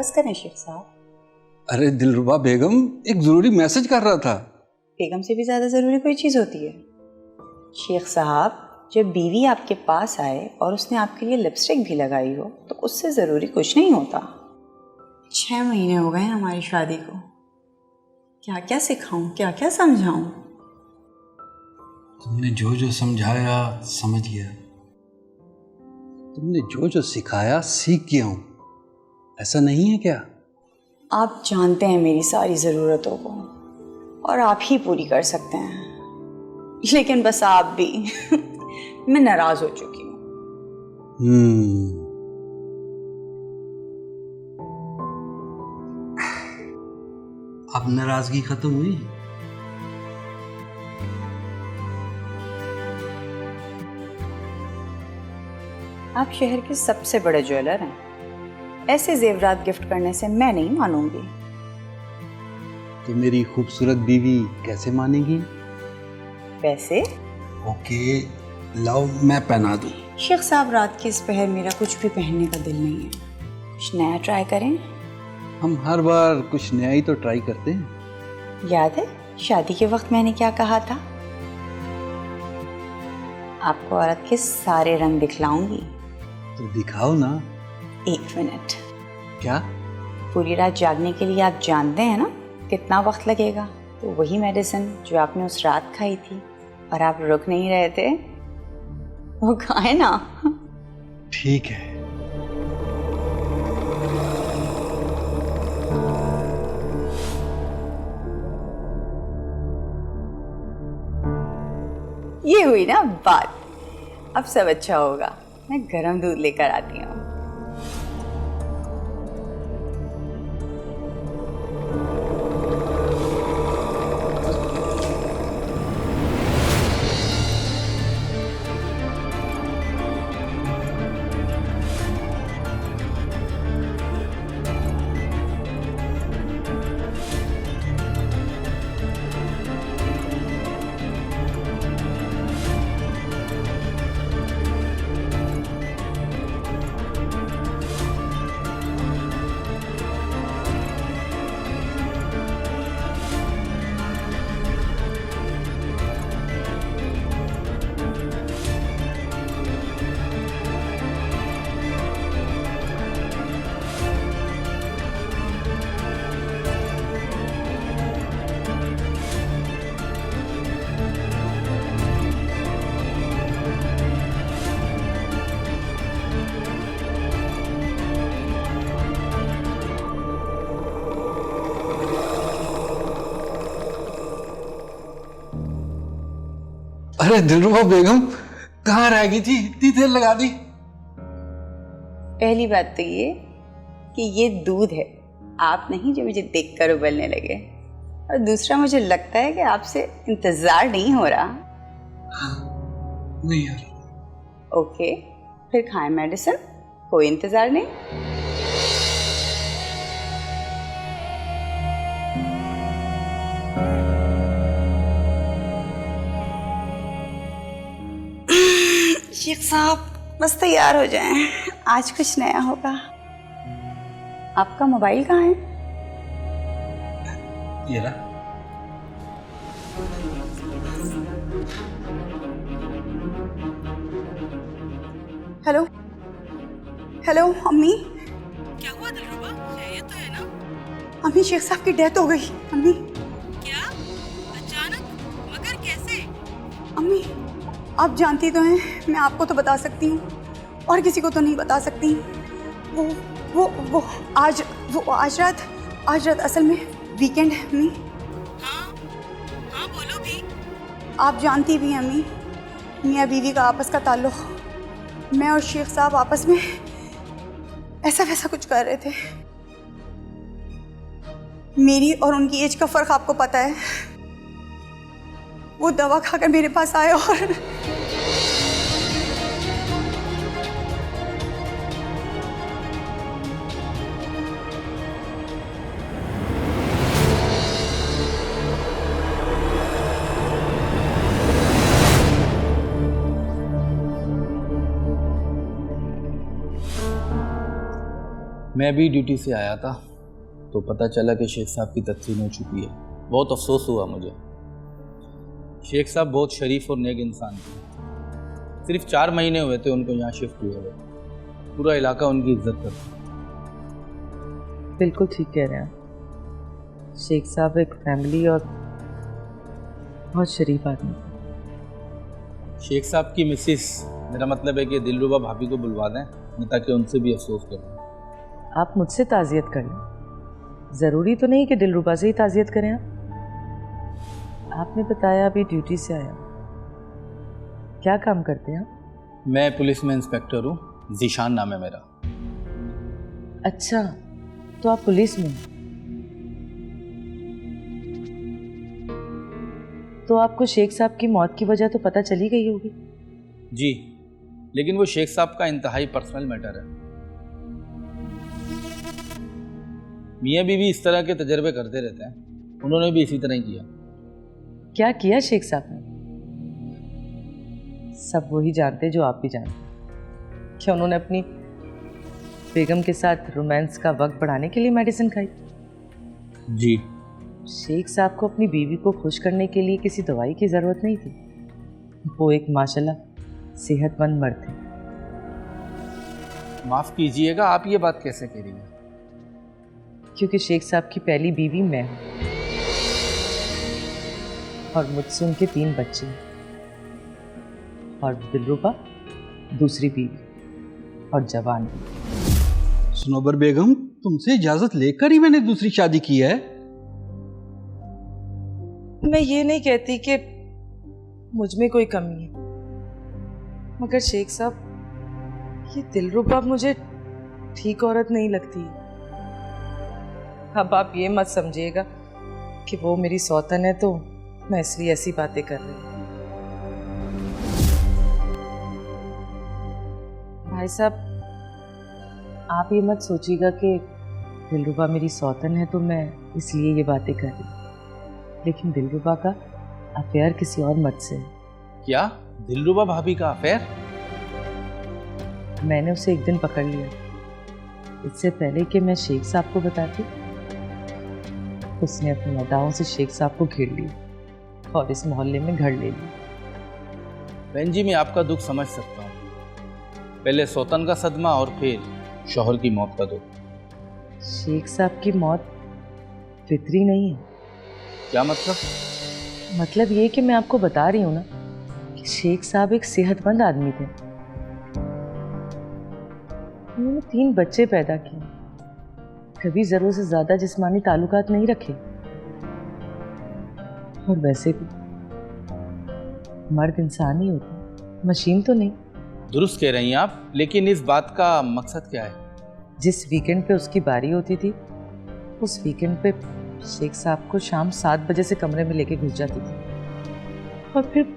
बस करें शेख साहब। अरे दिलरुबा बेगम, एक जरूरी मैसेज कर रहा था। बेगम से भी ज्यादा जरूरी कोई चीज होती है? शेख साहब, जब बीवी आपके पास आए और उसने आपके लिए लिपस्टिक भी लगाई हो तो उससे जरूरी कुछ नहीं होता। 6 महीने हो गए हमारी शादी को, क्या क्या सिखाऊं, क्या क्या समझाऊं? तुमने जो जो समझाया समझ गया, तुमने जो जो सिखाया सीख गया हूं, ऐसा नहीं है क्या? आप जानते हैं मेरी सारी ज़रूरतों को और आप ही पूरी कर सकते हैं, लेकिन बस आप भी मैं नाराज हो चुकी हूँ। अब नाराजगी खत्म हुई? आप शहर के सबसे बड़े ज्वेलर हैं, ऐसे जेवरात गिफ्ट करने से मैं नहीं मानूंगी। तो मेरी खूबसूरत बीवी कैसे मानेगी? वैसे ओके, लाओ मैं पहना दूं। शेख साहब, रात की इस पहर मेरा कुछ भी पहनने का दिल नहीं है, कुछ नया ट्राई करें। हम हर बार कुछ नया ही तो ट्राई करते हैं। याद है शादी के वक्त मैंने क्या कहा था? आपको औरत के सारे रंग दिखलाऊंगी। तो दिखाओ ना। 1 मिनट। क्या? पूरी रात जागने के लिए आप जानते हैं ना कितना वक्त लगेगा? तो वही मेडिसिन जो आपने उस रात खाई थी और आप रुक नहीं रहे थे, वो खाए ना। ठीक है। ये हुई ना बात, अब सब अच्छा होगा। मैं गर्म दूध लेकर आती हूँ। अरे दिलरुबा बेगम, कहाँ रह गई थी? इतनी देर लगा दी। पहली बात तो ये कि ये दूध है, आप नहीं जो मुझे देखकर उबलने लगे। और दूसरा, मुझे लगता है कि आपसे इंतजार नहीं हो रहा। नहीं यार। ओके, फिर खाएं मेडिसिन, कोई इंतजार नहीं। शेख साहब, बस तैयार हो जाएं, आज कुछ नया होगा। आपका मोबाइल कहाँ है? ये रहा। हेलो हेलो अम्मी। क्या हुआ दिलरुबा, खैरियत तो है ना? अम्मी, शेख साहब की डेथ हो गई। अम्मी। क्या? अचानक? मगर कैसे? अम्मी, आप जानती तो हैं, मैं आपको तो बता सकती हूँ और किसी को तो नहीं बता सकती। वो आज रात असल में वीकेंड है अम्मी। हाँ हाँ, बोलो भी। आप जानती भी हैं अम्मी, मियाँ बीवी का आपस का ताल्लुक, मैं और शेख साहब आपस में ऐसा वैसा कुछ कर रहे थे। मेरी और उनकी एज का फर्क आपको पता है। वो दवा खाकर मेरे पास आए और मैं भी ड्यूटी से आया था तो पता चला कि शेख साहब की तदफीन हो चुकी है। बहुत अफसोस हुआ मुझे। शेख साहब बहुत शरीफ और नेक इंसान थे। सिर्फ 4 महीने हुए थे उनको यहाँ शिफ्ट हुए हुए। पूरा इलाका उनकी इज्जत करता। बिल्कुल ठीक कह रहे हैं आप। शेख साहब एक फैमिली और बहुत शरीफ आदमी। शेख साहब की मिसिस, मेरा मतलब है कि दिलरुबा भाभी को बुलवा दें, मैं ताकि उनसे भी अफसोस करूँ। आप मुझसे ताज़ियत कर लें, ज़रूरी तो नहीं कि दिलरुबा से ही ताज़ियत करें आप। आपने बताया अभी ड्यूटी से आया, क्या काम करते हैं आप? मैं पुलिस में इंस्पेक्टर हूँ, जीशान नाम है मेरा। अच्छा, तो आप पुलिस में हैं। तो आपको शेख साहब की मौत की वजह तो पता चली गई होगी। जी, लेकिन वो शेख साहब का इंतहाई पर्सनल मैटर है। मियाँ बीवी इस तरह के तजर्बे करते रहते हैं, उन्होंने भी इसी तरह ही किया। क्या किया शेख साहब ने? सब वही जानते जो आप भी जानते। क्या उन्होंने अपनी बेगम के साथ रोमांस का वक्त बढ़ाने के लिए मेडिसिन खाई? जी। शेख साहब को अपनी बीवी को खुश करने के लिए किसी दवाई की ज़रूरत नहीं थी। वो एक माशाल्लाह सेहतमंद मर्द थे। माफ़ कीजिएगा, आप ये बात कैसे कह रही हैं? क्योंकि शेख साहब की पहली बीवी मैं हूँ और मुझसे उनके 3 बच्चे हैं। और दिलरुबा दूसरी बीवी और जवान बीवी। सुनोबर बेगम, तुमसे इजाज़त लेकर ही मैंने दूसरी शादी की है। मैं ये नहीं कहती कि मुझ में कोई कमी है, मगर शेख साहब ये दिलरुबा मुझे ठीक औरत नहीं लगती। अब आप ये मत समझिएगा कि वो मेरी सौतन है तो मैं इसलिए ऐसी बातें कर रही हूँ। भाई साहब, आप ये मत सोचिएगा कि दिलरुबा मेरी सौतन है तो मैं इसलिए ये बातें कर रही हूँ। लेकिन दिलरुबा का अफेयर किसी और मर्द से है। क्या? दिलरुबा भाभी का अफेयर? मैंने उसे एक दिन पकड़ लिया। इससे पहले कि मैं शेख साहब को बताती, उसने अपनी अदाओं से शेख साहब को घेर लिया और इस मोहल्ले में घर ले लिया। बहन जी, मैं आपका दुख समझ सकता हूँ। पहले सौतन का सदमा और फिर शौहर की मौत का दुख। शेख साहब की मौत फितरी नहीं है। क्या मतलब? मतलब ये कि मैं आपको बता रही हूँ ना कि शेख साहब एक सेहतमंद आदमी थे। उन्होंने 3 बच्चे पैदा किए, कभी जरूरत से ज्यादा जिस्मानी ताल्लुकात नहीं रखे। और वैसे भी मर्द इंसान ही होता, मशीन तो नहीं। दुरुस्त कह रही हैं आप, लेकिन इस बात का मकसद क्या है? जिस वीकेंड पे उसकी बारी होती थी, उस वीकेंड पे शेख साहब को शाम 7 बजे से कमरे में लेके घुस जाती थी और फिर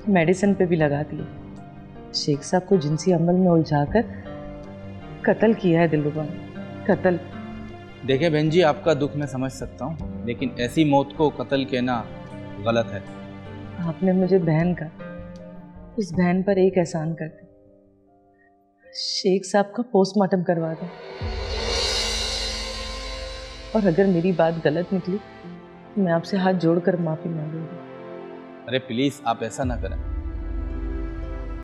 मेडिसिन पे भी लगा दिया। शेख साहब को जिनसी अमल में उलझाकर कत्ल किया है दिलरुबा ने, कत्ल। देखें बहन जी, आपका दुख मैं समझ सकता हूँ, लेकिन ऐसी मौत को कत्ल कहना गलत है। आपने मुझे बहन का, उस बहन पर एक एहसान कर दे, शेख साहब का पोस्टमार्टम करवा दो। और अगर मेरी बात गलत निकली, मैं आपसे हाथ जोड़कर माफी मांगूंगी। अरे प्लीज, आप ऐसा ना करें।